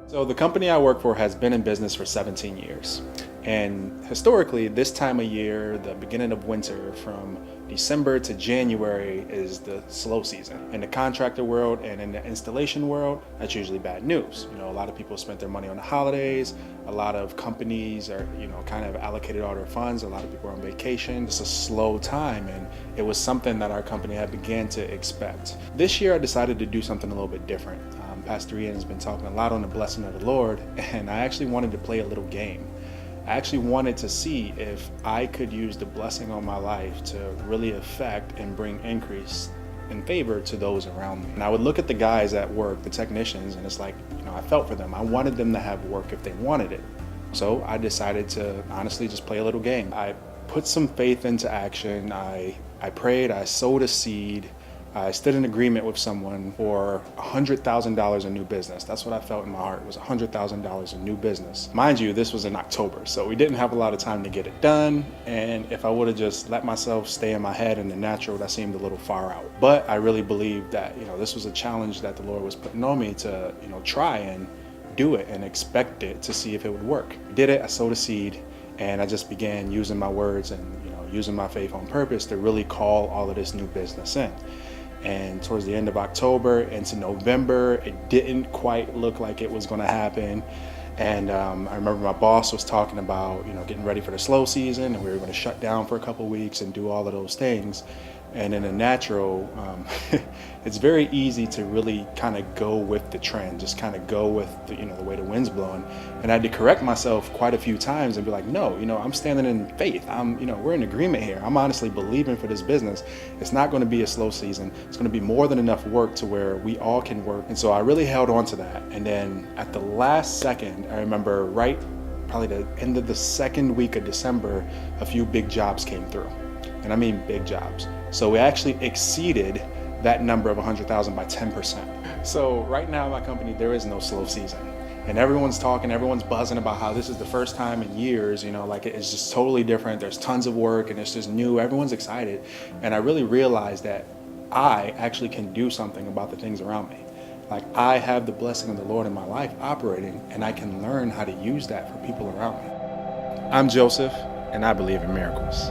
So the company I work for has been in business for 17 years. And historically, this time of year, the beginning of winter from December to January is the slow season. In the contractor world and in the installation world, that's usually bad news. A lot of people spent their money on the holidays. A lot of companies are, kind of allocated all their funds. A lot of people are on vacation. It's a slow time, and it was something that our company had began to expect. This year, I decided to do something a little bit different. Pastor Ian has been talking a lot on the blessing of the Lord, and I actually wanted to play a little game. I actually wanted to see if I could use the blessing on my life to really affect and bring increase and favor to those around me. And I would look at the guys at work, the technicians, and it's like, I felt for them. I wanted them to have work if they wanted it. So I decided to honestly just play a little game. I put some faith into action. I prayed, I sowed a seed. I stood in agreement with someone for $100,000 in new business. That's what I felt in my heart, was $100,000 in new business. Mind you, this was in October, so we didn't have a lot of time to get it done. And if I would have just let myself stay in my head in the natural, that seemed a little far out. But I really believed that, this was a challenge that the Lord was putting on me to, try and do it and expect it to see if it would work. I did it, I sowed a seed, and I just began using my words and, using my faith on purpose to really call all of this new business in. And towards the end of October into November, it didn't quite look like it was going to happen. And I remember my boss was talking about, getting ready for the slow season, and we were going to shut down for a couple of weeks and do all of those things. And in a natural, it's very easy to really kind of go with the trend, just kind of go with the, the way the wind's blowing. And I had to correct myself quite a few times and be like, no, I'm standing in faith. We're in agreement here. I'm honestly believing for this business. It's not going to be a slow season. It's going to be more than enough work to where we all can work. And so I really held on to that. And then at the last second, I remember probably the end of the second week of December, a few big jobs came through. And I mean big jobs. So we actually exceeded that number of 100,000 by 10%. So right now in my company, there is no slow season. And everyone's talking, everyone's buzzing about how this is the first time in years, like it's just totally different. There's tons of work and it's just new. Everyone's excited. And I really realized that I actually can do something about the things around me. Like I have the blessing of the Lord in my life operating, and I can learn how to use that for people around me. I'm Joseph, and I believe in miracles.